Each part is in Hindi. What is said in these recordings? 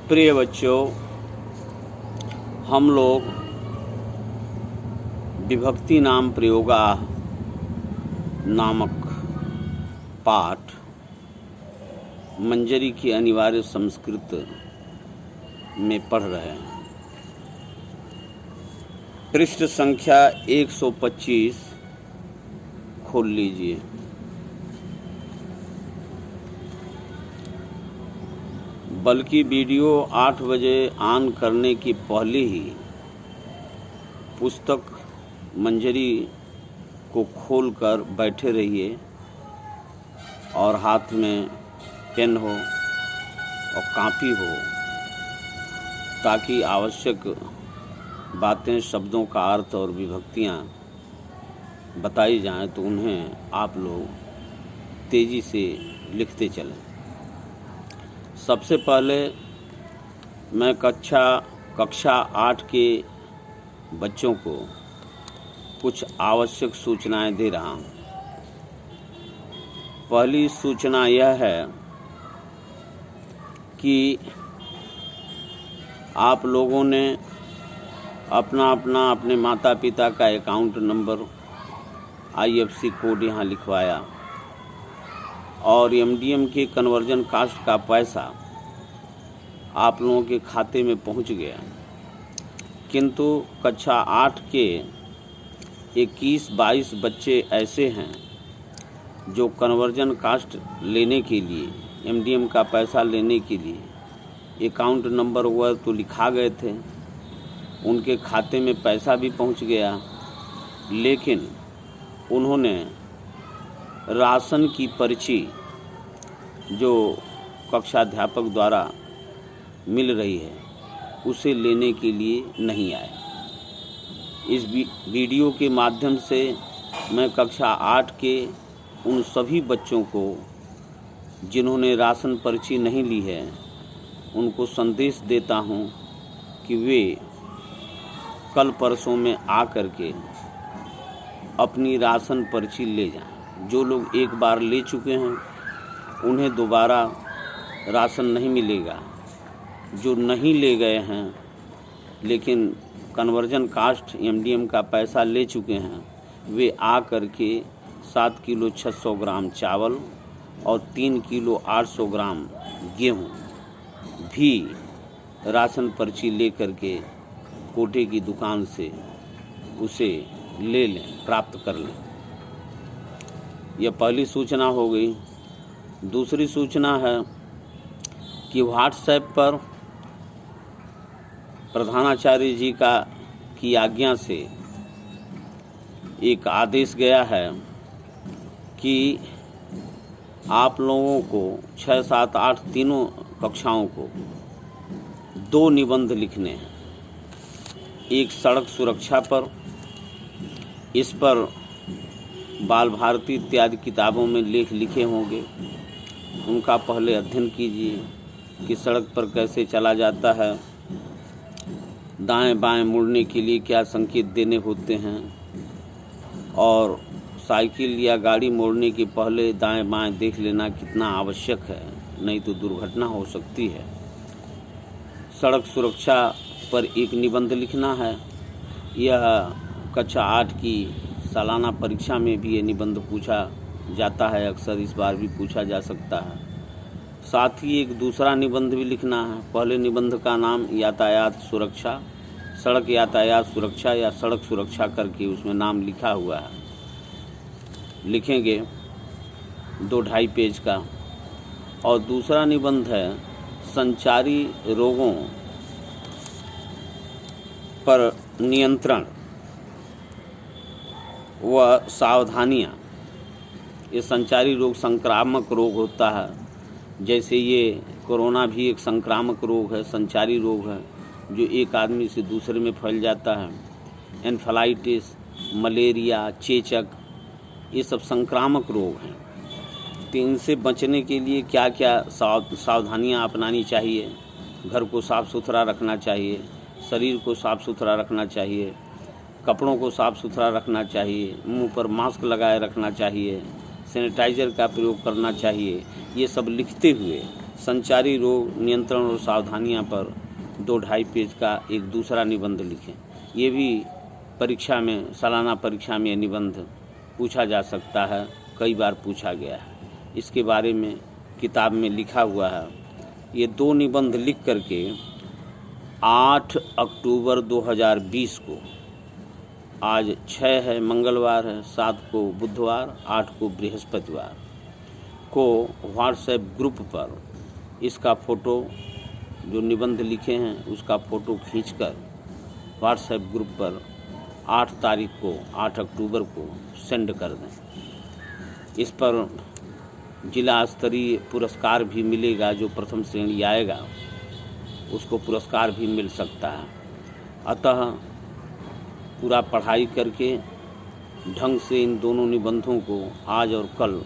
प्रिय बच्चों, हम लोग विभक्ति नाम प्रयोगा नामक पाठ मंजरी की अनिवार्य संस्कृत में पढ़ रहे हैं। पृष्ठ संख्या 125 खोल लीजिए। बल्कि वीडियो 8 बजे ऑन करने की पहले ही पुस्तक मंजरी को खोलकर बैठे रहिए और हाथ में पेन हो और कॉपी हो, ताकि आवश्यक बातें, शब्दों का अर्थ और विभक्तियाँ बताई जाएं तो उन्हें आप लोग तेज़ी से लिखते चलें। सबसे पहले मैं कक्षा 8 के बच्चों को कुछ आवश्यक सूचनाएं दे रहा हूं। पहली सूचना यह है कि आप लोगों ने अपने माता पिता का अकाउंट नंबर, IFSC कोड यहाँ लिखवाया और MDM के कन्वर्जन कास्ट का पैसा आप लोगों के खाते में पहुंच गया। किंतु कक्षा 8 के 21-22 बच्चे ऐसे हैं जो कन्वर्जन कास्ट लेने के लिए, MDM का पैसा लेने के लिए अकाउंट नंबर वह तो लिखा गए थे, उनके खाते में पैसा भी पहुंच गया, लेकिन उन्होंने राशन की पर्ची जो कक्षाध्यापक द्वारा मिल रही है उसे लेने के लिए नहीं आए। इस वीडियो के माध्यम से मैं कक्षा 8 के उन सभी बच्चों को जिन्होंने राशन पर्ची नहीं ली है उनको संदेश देता हूं कि वे कल परसों में आकर के अपनी राशन पर्ची ले जाएं। जो लोग एक बार ले चुके हैं उन्हें दोबारा राशन नहीं मिलेगा। जो नहीं ले गए हैं लेकिन कन्वर्जन कास्ट MDM का पैसा ले चुके हैं, वे आ कर के 7 किलो 600 ग्राम चावल और 3 किलो 800 ग्राम गेहूँ भी राशन पर्ची ले कर के कोटे की दुकान से उसे ले लें, प्राप्त कर लें। यह पहली सूचना हो गई। दूसरी सूचना है कि WhatsApp पर प्रधानाचार्य जी की आज्ञा से एक आदेश गया है कि आप लोगों को 6, 7, 8 तीनों कक्षाओं को 2 निबंध लिखने हैं। एक सड़क सुरक्षा पर, इस पर बाल भारती इत्यादि किताबों में लेख लिखे होंगे, उनका पहले अध्ययन कीजिए कि सड़क पर कैसे चला जाता है, दाएं बाएं मुड़ने के लिए क्या संकेत देने होते हैं, और साइकिल या गाड़ी मोड़ने के पहले दाएं बाएं देख लेना कितना आवश्यक है, नहीं तो दुर्घटना हो सकती है। सड़क सुरक्षा पर एक निबंध लिखना है। यह कक्षा 8 की सालाना परीक्षा में भी ये निबंध पूछा जाता है, अक्सर इस बार भी पूछा जा सकता है। साथ ही एक दूसरा निबंध भी लिखना है। पहले निबंध का नाम यातायात सुरक्षा, सड़क यातायात सुरक्षा या सड़क सुरक्षा करके उसमें नाम लिखा हुआ है, लिखेंगे 2-2.5 पेज का। और दूसरा निबंध है संचारी रोगों पर नियंत्रण व सावधानियाँ। ये संचारी रोग संक्रामक रोग होता है, जैसे ये कोरोना भी एक संक्रामक रोग है, संचारी रोग है जो एक आदमी से दूसरे में फैल जाता है। एन्फेलाइटिस, मलेरिया, चेचक, ये सब संक्रामक रोग हैं। तो इनसे बचने के लिए क्या क्या सावधानियाँ अपनानी चाहिए? घर को साफ़ सुथरा रखना चाहिए, शरीर को साफ़ सुथरा रखना चाहिए, कपड़ों को साफ़ सुथरा रखना चाहिए, मुंह पर मास्क लगाए रखना चाहिए, सैनिटाइज़र का प्रयोग करना चाहिए। ये सब लिखते हुए संचारी रोग नियंत्रण और सावधानियां पर 2-2.5 पेज का एक दूसरा निबंध लिखें। ये भी परीक्षा में, सालाना परीक्षा में ये निबंध पूछा जा सकता है, कई बार पूछा गया है। इसके बारे में किताब में लिखा हुआ है। ये 2 निबंध लिख करके 8 अक्टूबर 2020 को, आज 6 है मंगलवार है, 7 को बुधवार, 8 को बृहस्पतिवार को व्हाट्सएप ग्रुप पर इसका फ़ोटो, जो निबंध लिखे हैं उसका फ़ोटो खींचकर व्हाट्सएप ग्रुप पर 8 तारीख को, 8 अक्टूबर को सेंड कर दें। इस पर जिला स्तरीय पुरस्कार भी मिलेगा। जो प्रथम श्रेणी आएगा उसको पुरस्कार भी मिल सकता है। अतः पूरा पढ़ाई करके ढंग से इन दोनों निबंधों को आज और कल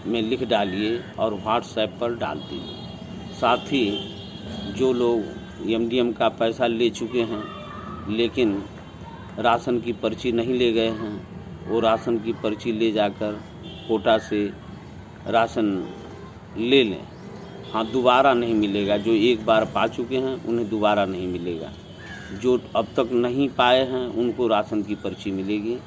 में लिख डालिए और व्हाट्सएप पर डाल दीजिए। साथ ही जो लोग एमडीएम का पैसा ले चुके हैं लेकिन राशन की पर्ची नहीं ले गए हैं, वो राशन की पर्ची ले जाकर कोटा से राशन ले लें। हाँ, दोबारा नहीं मिलेगा। जो एक बार पा चुके हैं उन्हें दोबारा नहीं मिलेगा। जो अब तक नहीं पाए हैं उनको राशन की पर्ची मिलेगी।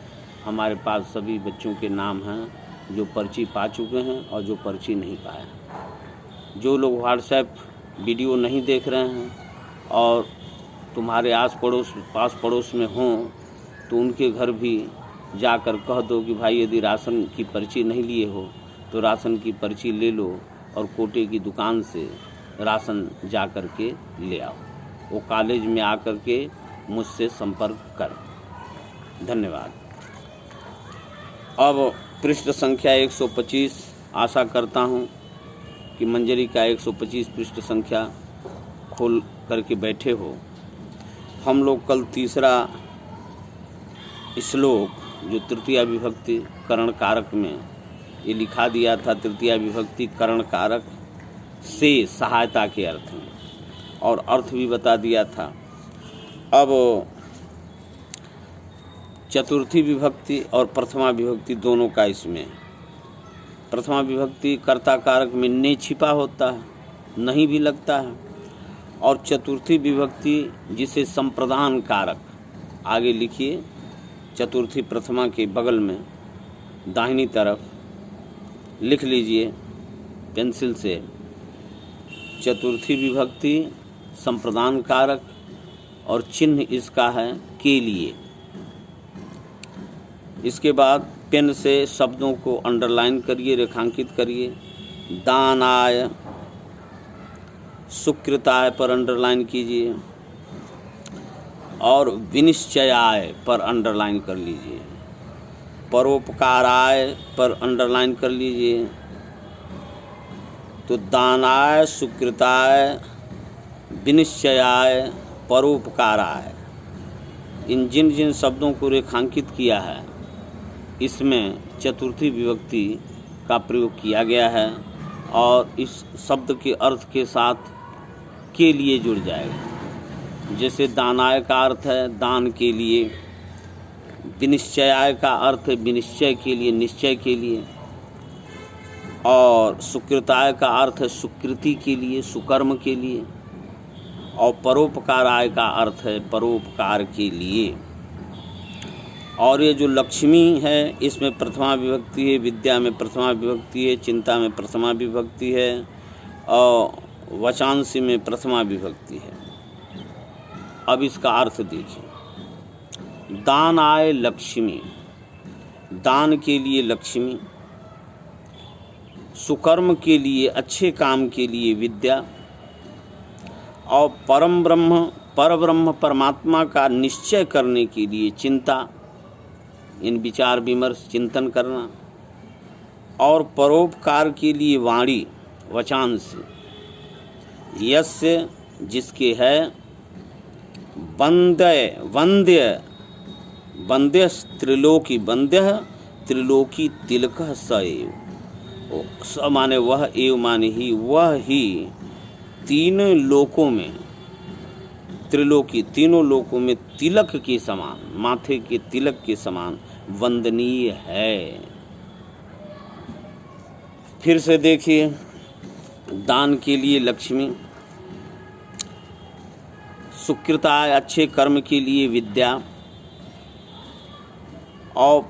हमारे पास सभी बच्चों के नाम हैं जो पर्ची पा चुके हैं और जो पर्ची नहीं पाए हैं। जो लोग व्हाट्सएप वीडियो नहीं देख रहे हैं और तुम्हारे पास पड़ोस में हों तो उनके घर भी जाकर कह दो कि भाई यदि राशन की पर्ची नहीं लिए हो तो राशन की पर्ची ले लो और कोटे की दुकान से राशन जा कर के ले आओ। वो कॉलेज में आकर के मुझसे संपर्क कर। धन्यवाद। अब पृष्ठ संख्या 125, आशा करता हूँ कि मंजरी का 125 पृष्ठ संख्या खोल करके बैठे हो। हम लोग कल तीसरा श्लोक, जो तृतीया विभक्ति करण कारक में ये लिखा दिया था, तृतीया विभक्ति करण कारक से सहायता के अर्थ में, और अर्थ भी बता दिया था। अब चतुर्थी विभक्ति और प्रथमा विभक्ति दोनों का इसमें। प्रथमा विभक्ति कर्ता कारक में ने छिपा होता है, नहीं भी लगता है, और चतुर्थी विभक्ति जिसे संप्रदान कारक, आगे लिखिए चतुर्थी प्रथमा के बगल में दाहिनी तरफ लिख लीजिए पेंसिल से, चतुर्थी विभक्ति संप्रदान कारक और चिन्ह इसका है के लिए। इसके बाद पेन से शब्दों को अंडरलाइन करिए, रेखांकित करिए। दानाय, सुकृताय पर अंडरलाइन कीजिए और विनिश्चयाय पर अंडरलाइन कर लीजिए। परोपकाराय पर अंडरलाइन कर लीजिए। तो दानाय, सुकृताय, विनिश्चयाय, परोपकाराय, इन जिन जिन शब्दों को रेखांकित किया है इसमें चतुर्थी विभक्ति का प्रयोग किया गया है और इस शब्द के अर्थ के साथ के लिए जुड़ जाएगा। जैसे दानाय का अर्थ है दान के लिए, विनिश्चयाय का अर्थ है विनिश्चय के लिए, निश्चय के लिए, और सुकृताय का अर्थ है सुकृति के लिए, सुकर्म के लिए, और परोपकाराय का अर्थ है परोपकार के लिए। और ये जो लक्ष्मी है इसमें प्रथमा विभक्ति है, विद्या में प्रथमा विभक्ति है, चिंता में प्रथमा विभक्ति है और वचांसी में प्रथमा विभक्ति है। अब इसका अर्थ देखिए। दान आए लक्ष्मी, दान के लिए लक्ष्मी, सुकर्म के लिए, अच्छे काम के लिए विद्या, और परम ब्रह्म, परब्रह्म परमात्मा का निश्चय करने के लिए चिंता, इन विचार विमर्श चिंतन करना, और परोपकार के लिए वाणी, वचांश, यस्य जिसके है, वंद्य, वंद्य, वंद्य त्रिलोकी, वंद्य त्रिलोकी तिलकः स एव, स माने वह, एव माने ही, वह ही तीन लोकों में, त्रिलोकी तीनों लोकों में तिलक के समान, माथे के तिलक के समान वंदनीय है। फिर से देखिए दान के लिए लक्ष्मी, सुकृताय अच्छे कर्म के लिए विद्या, और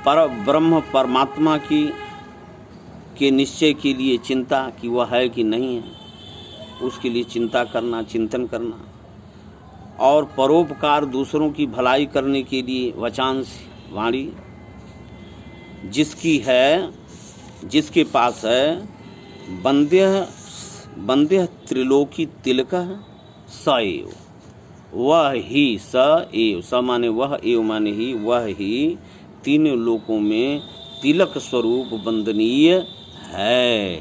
पर ब्रह्म परमात्मा के निश्चय के लिए चिंता कि वह है कि नहीं है, उसके लिए चिंता करना, चिंतन करना, और परोपकार दूसरों की भलाई करने के लिए वचांश वाणी, जिसकी है, जिसके पास है बंद्य त्रिलोकी तिलक स एव, वह ही स एव, स माने वह, एव माने ही, वह ही तीनों लोकों में तिलक स्वरूप वंदनीय है।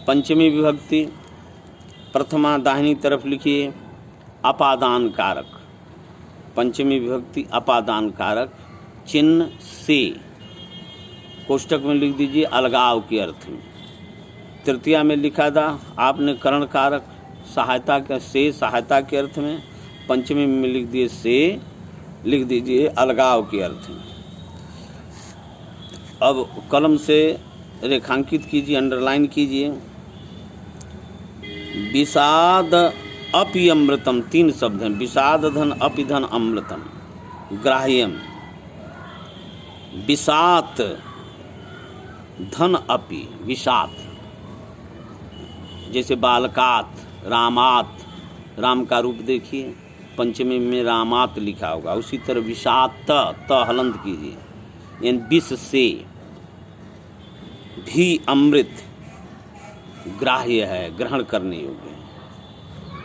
पंचमी विभक्ति प्रथमा दाहिनी तरफ लिखिए अपादान कारक। पंचमी विभक्ति अपादान कारक, चिन्ह से, कोष्टक में लिख दीजिए अलगाव के अर्थ में। तृतीया में लिखा था आपने करण कारक सहायता के, से सहायता के अर्थ में। पंचमी में लिख दिए से, लिख दीजिए अलगाव के अर्थ में। अब कलम से रेखांकित कीजिए, अंडरलाइन कीजिए। विषाद अपि अमृतम, 3 शब्द हैं, विषाद धन अपि धन अमृतम, ग्राह्यम, विषात धन अपि, विषात, जैसे बालकात, रामात, राम का रूप देखिए, पंचमी में रामात लिखा होगा, उसी तरह विषात त हलंत कीजिए, यानी विष से भी अमृत ग्राह्य है, ग्रहण करने योग्य है।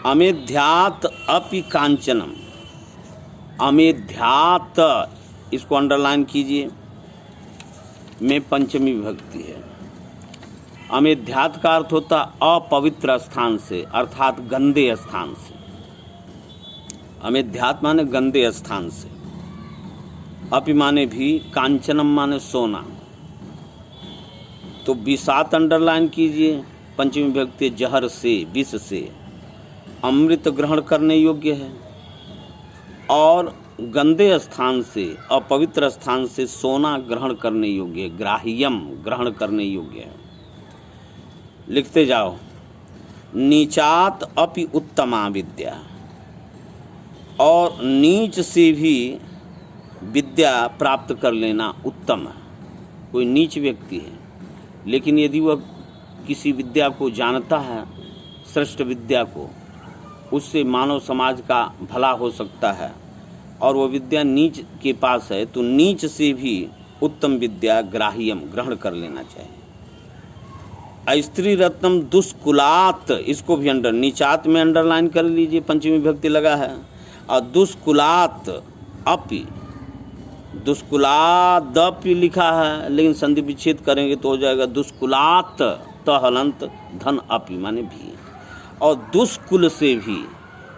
अमेध्यात अपि कांचनम, अमेध्यात, इसको अंडरलाइन कीजिए, में पंचमी विभक्ति है। अमेध्यात का अर्थ होता अपवित्र स्थान से, अर्थात गंदे स्थान से। अमेध्यात माने गंदे स्थान से, अपि माने भी, कांचनम माने सोना। तो विषात अंडरलाइन कीजिए, पंचमी विभक्ति जहर से, विष से, अमृत ग्रहण करने योग्य है, और गंदे स्थान से, अपवित्र स्थान से सोना ग्रहण करने योग्य है, ग्राह्यम, ग्रहण करने योग्य है। लिखते जाओ। नीचात अपि उत्तमा विद्या, और नीच से भी विद्या प्राप्त कर लेना उत्तम है। कोई नीच व्यक्ति है, लेकिन यदि वह किसी विद्या को जानता है, श्रेष्ठ विद्या को, उससे मानव समाज का भला हो सकता है, और वह विद्या नीच के पास है, तो नीच से भी उत्तम विद्या ग्राह्यम, ग्रहण कर लेना चाहिए। स्त्री रत्नम दुष्कुलात, इसको भी नीचात में अंडरलाइन कर लीजिए, पंचमी विभक्ति लगा है। और दुष्कुलात अपि, दुष्कुलादपि लिखा है, लेकिन संधि विच्छेद करेंगे तो हो जाएगा दुष्कुलात त हलंत धन अपि माने भी। और दुष्कुल से भी,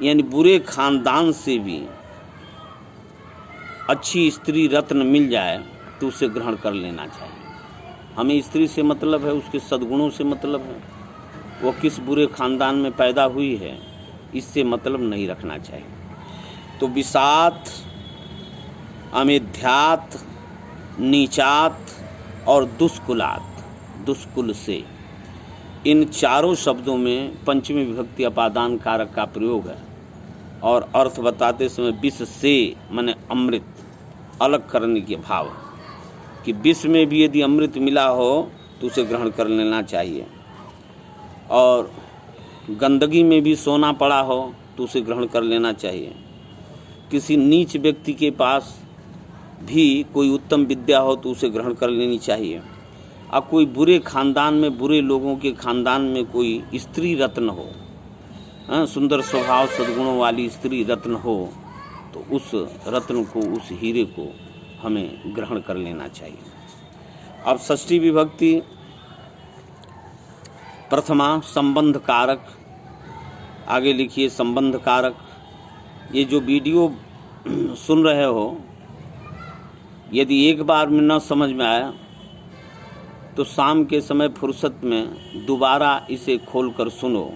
यानी बुरे खानदान से भी अच्छी स्त्री रत्न मिल जाए तो उसे ग्रहण कर लेना चाहिए। हमें स्त्री से मतलब है, उसके सद्गुणों से मतलब है, वो किस बुरे खानदान में पैदा हुई है, इससे मतलब नहीं रखना चाहिए। तो विषात, अमेध्यात, नीचात और दुष्कुलात, दुष्कुल से, इन चारों शब्दों में पंचमी विभक्ति अपादान कारक का प्रयोग है। और अर्थ बताते समय विष से माने अमृत, अलग करने के भाव है कि विष में भी यदि अमृत मिला हो तो उसे ग्रहण कर लेना चाहिए, और गंदगी में भी सोना पड़ा हो तो उसे ग्रहण कर लेना चाहिए। किसी नीच व्यक्ति के पास भी कोई उत्तम विद्या हो तो उसे ग्रहण कर लेनी चाहिए। अब कोई बुरे खानदान में, बुरे लोगों के खानदान में कोई स्त्री रत्न हो, सुंदर स्वभाव सद्गुणों वाली स्त्री रत्न हो, तो उस रत्न को, उस हीरे को हमें ग्रहण कर लेना चाहिए। अब षष्ठी विभक्ति प्रथमा संबंध कारक, आगे लिखिए संबंध कारक। ये जो वीडियो सुन रहे हो, यदि एक बार में न समझ में आया तो शाम के समय फुर्सत में दोबारा इसे खोलकर सुनो,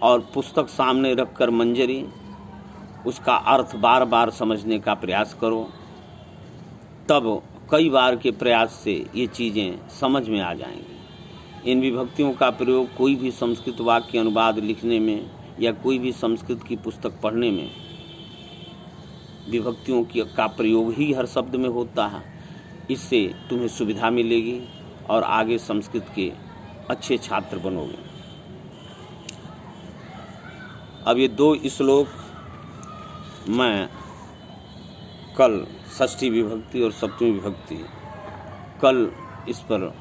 और पुस्तक सामने रखकर मंजरी उसका अर्थ बार बार समझने का प्रयास करो, तब कई बार के प्रयास से ये चीज़ें समझ में आ जाएंगी। इन विभक्तियों का प्रयोग कोई भी संस्कृत वाक्य अनुवाद लिखने में या कोई भी संस्कृत की पुस्तक पढ़ने में विभक्तियों का प्रयोग ही हर शब्द में होता है। इससे तुम्हें सुविधा मिलेगी और आगे संस्कृत के अच्छे छात्र बनोगे। अब ये 2 श्लोक मैं कल षष्ठी विभक्ति और सप्तमी विभक्ति कल इस पर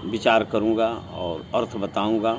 विचार करूंगा और अर्थ बताऊंगा।